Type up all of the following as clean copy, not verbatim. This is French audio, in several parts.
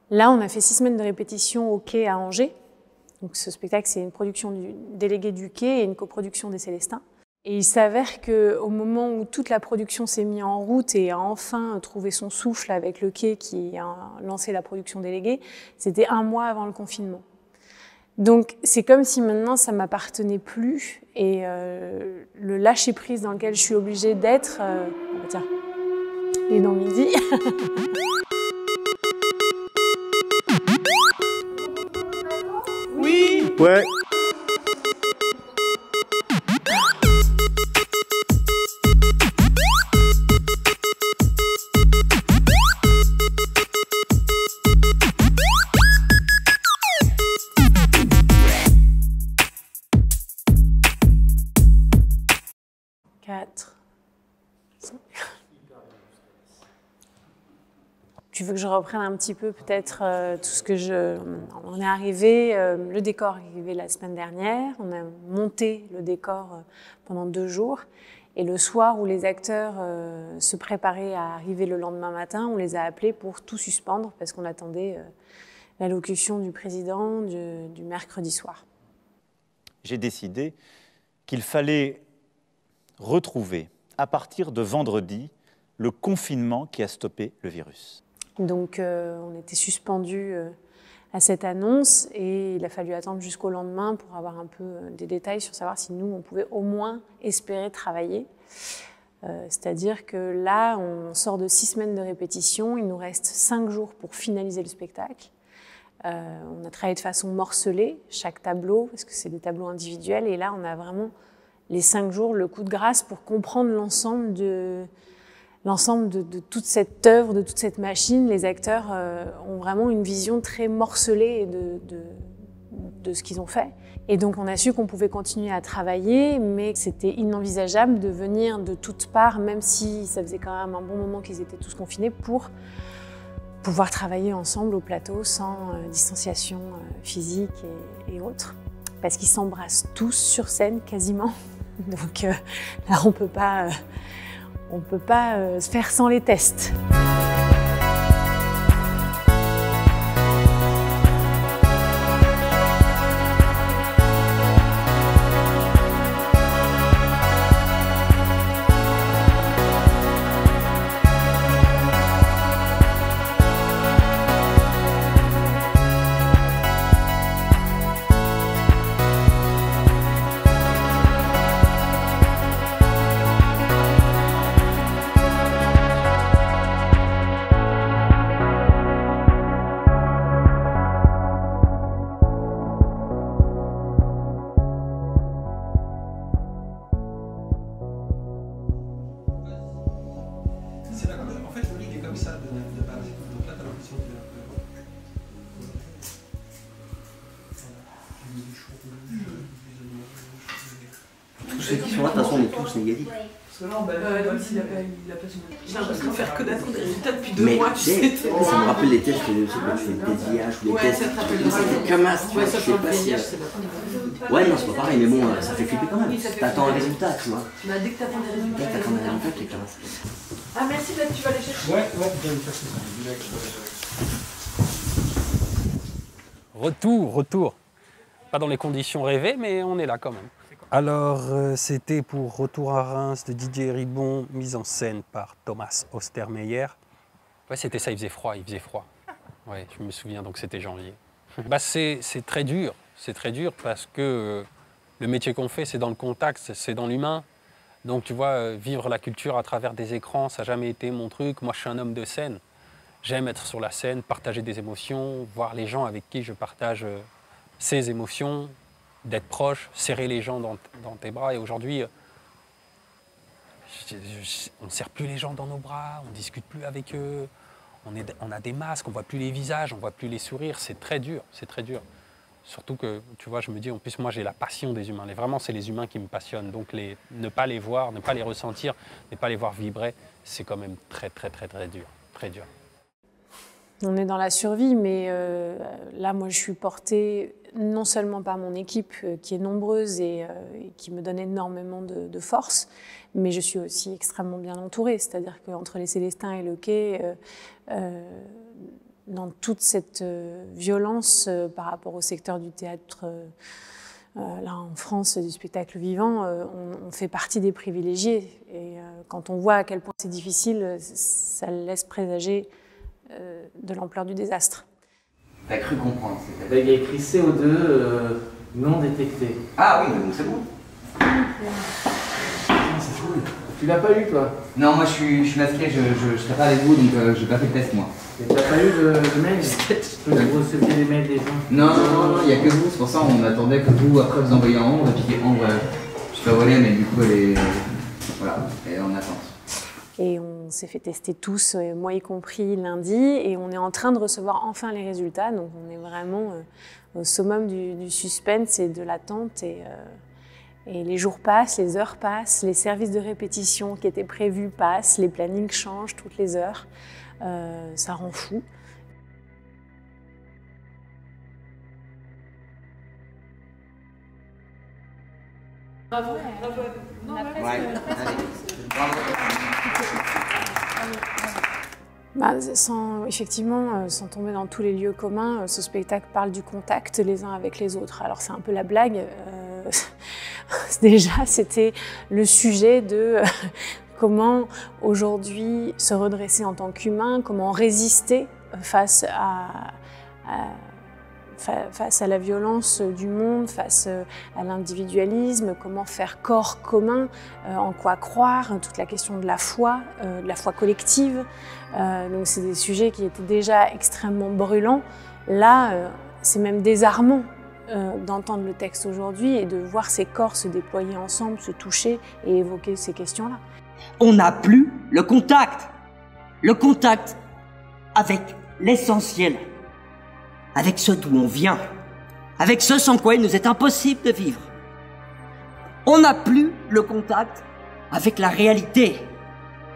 Là, on a fait 6 semaines de répétition au Quai à Angers. Donc, ce spectacle, c'est une production déléguée du Quai et une coproduction des Célestins. Et il s'avère qu'au moment où toute la production s'est mise en route et a enfin trouvé son souffle avec le Quai qui a lancé la production déléguée, c'était 1 mois avant le confinement. Donc c'est comme si maintenant ça ne m'appartenait plus et le lâcher-prise dans lequel je suis obligée d'être, tiens, il est dans midi. Oui. Ouais. Tu veux que je reprenne un petit peu peut-être tout ce que On est arrivé, le décor est arrivé la semaine dernière, on a monté le décor pendant 2 jours et le soir où les acteurs se préparaient à arriver le lendemain matin, on les a appelés pour tout suspendre parce qu'on attendait l'allocution du président du mercredi soir. J'ai décidé qu'il fallait retrouver à partir de vendredi le confinement qui a stoppé le virus. Donc on était suspendus à cette annonce et il a fallu attendre jusqu'au lendemain pour avoir un peu des détails sur savoir si nous, on pouvait au moins espérer travailler. C'est-à-dire que là, on sort de 6 semaines de répétition, il nous reste 5 jours pour finaliser le spectacle. On a travaillé de façon morcelée, chaque tableau, parce que c'est des tableaux individuels, et là, on a vraiment les 5 jours, le coup de grâce pour comprendre l'ensemble de toute cette œuvre, de toute cette machine. Les acteurs ont vraiment une vision très morcelée de ce qu'ils ont fait. Et donc on a su qu'on pouvait continuer à travailler, mais c'était inenvisageable de venir de toutes parts, même si ça faisait quand même un bon moment qu'ils étaient tous confinés, pour pouvoir travailler ensemble au plateau sans distanciation physique et autres. Parce qu'ils s'embrassent tous sur scène quasiment. Donc là on peut pas se faire sans les tests. Tous ceux qui sont là, de toute façon, on est tous négatifs. Parce que là, même s'il a pas j'ai l'impression de faire que d'attendre des résultats depuis 2 mois. Tu sais, ça me rappelle les tests que tu fais le test d'IH ou les tests. C'était comme ça, tu vois, je sais pas si. Ouais, non, c'est pas pareil, mais bon, ça fait flipper quand même. T'attends un résultat, tu vois. Dès que t'attends des résultats. Dès que t'attends des résultats, t'es comme ça. Ah, merci, là, tu vas aller chercher. Ouais, viens me chercher ça. Retour. Pas dans les conditions rêvées, mais on est là quand même. Alors, c'était pour Retour à Reims de Didier Ribon, mise en scène par Thomas Ostermeyer. Ouais, c'était ça, il faisait froid. Ouais, je me souviens, donc c'était janvier. C'est très dur parce que le métier qu'on fait, c'est dans le contact, c'est dans l'humain. Donc, tu vois, vivre la culture à travers des écrans, ça n'a jamais été mon truc. Moi, je suis un homme de scène. J'aime être sur la scène, partager des émotions, voir les gens avec qui je partage ces émotions, d'être proche, serrer les gens dans tes bras. Et aujourd'hui, on ne serre plus les gens dans nos bras, on ne discute plus avec eux, on a des masques, on ne voit plus les visages, on ne voit plus les sourires. C'est très dur. Surtout que, tu vois, je me dis, en plus, moi, j'ai la passion des humains. Vraiment, c'est les humains qui me passionnent. Donc, ne pas les voir, ne pas les ressentir, ne pas les voir vibrer, c'est quand même très dur. Très dur. On est dans la survie, mais là, moi, je suis portée non seulement par mon équipe, qui est nombreuse et qui me donne énormément de force, mais je suis aussi extrêmement bien entourée. C'est-à-dire qu'entre les Célestins et le Quai, dans toute cette violence par rapport au secteur du théâtre, là en France, du spectacle vivant, on fait partie des privilégiés. Et quand on voit à quel point c'est difficile, ça laisse présager de l'ampleur du désastre. T'as cru comprendre, c'est Là, il y a écrit CO2 non détecté. Ah oui, donc c'est bon. C'est cool. Tu l'as pas eu, toi? Non, moi je suis masqué, je serai pas avec vous, donc j'ai pas fait le test, moi. Et t'as pas eu de mail? Vous receviez les mails des gens? Non, il y a que vous, c'est pour ça on attendait que vous, après vous envoyiez en Ambre, et puis Ambre, je sais pas où elle est, mais du coup elle est... Voilà, elle est en attente. Et on s'est fait tester tous, moi y compris, lundi, et on est en train de recevoir enfin les résultats. Donc on est vraiment au summum du suspense et de l'attente. Et les jours passent, les heures passent, les services de répétition qui étaient prévus passent, les plannings changent toutes les heures. Ça rend fou. Bravo, bravo. Non, Effectivement, sans tomber dans tous les lieux communs, ce spectacle parle du contact les uns avec les autres. Alors c'est un peu la blague. Déjà, c'était le sujet de comment aujourd'hui se redresser en tant qu'humain, comment résister face à la violence du monde, face à l'individualisme, comment faire corps commun, en quoi croire, toute la question de la foi collective. Donc c'est des sujets qui étaient déjà extrêmement brûlants. Là, c'est même désarmant d'entendre le texte aujourd'hui et de voir ces corps se déployer ensemble, se toucher et évoquer ces questions-là. On n'a plus le contact avec l'essentiel, avec ce d'où on vient, avec ce sans quoi il nous est impossible de vivre. On n'a plus le contact avec la réalité,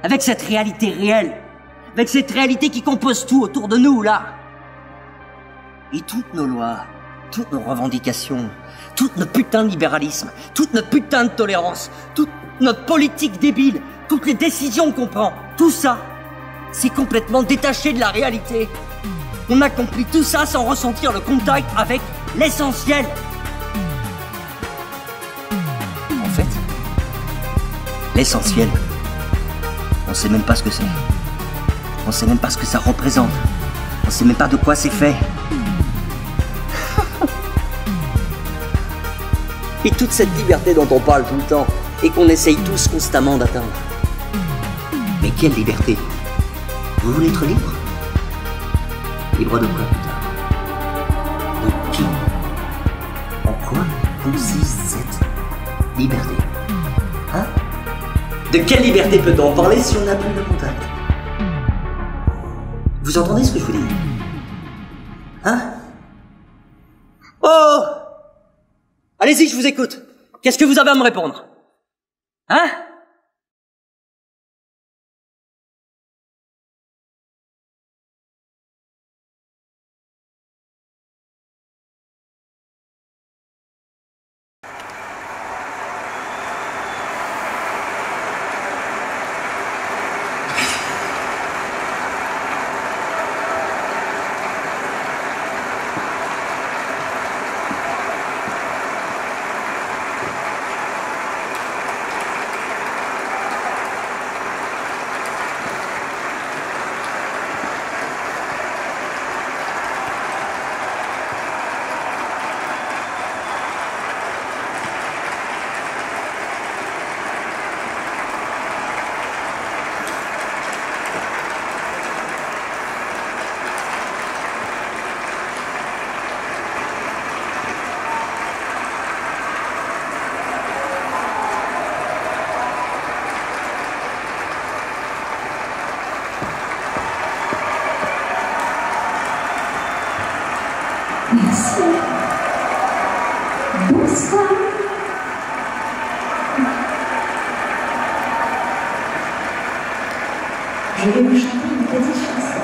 avec cette réalité réelle, avec cette réalité qui compose tout autour de nous, là. Et toutes nos lois, toutes nos revendications, tout notre putain de libéralisme, toute notre putain de tolérance, toute notre politique débile, toutes les décisions qu'on prend, tout ça, c'est complètement détaché de la réalité. On accomplit tout ça sans ressentir le contact avec l'essentiel. En fait, l'essentiel, on sait même pas ce que c'est. On sait même pas ce que ça représente. On sait même pas de quoi c'est fait. Et toute cette liberté dont on parle tout le temps et qu'on essaye tous constamment d'atteindre. Mais quelle liberté? Vous voulez être libre? Libre de quoi, putain? De qui? En quoi consiste cette liberté? Hein? De quelle liberté peut-on parler si on n'a plus de contact? Vous entendez ce que je vous dis? Hein? Oh! Allez-y, je vous écoute. Qu'est-ce que vous avez à me répondre? Hein? Merci. Bonsoir. Je vais vous chanter une petite chanson.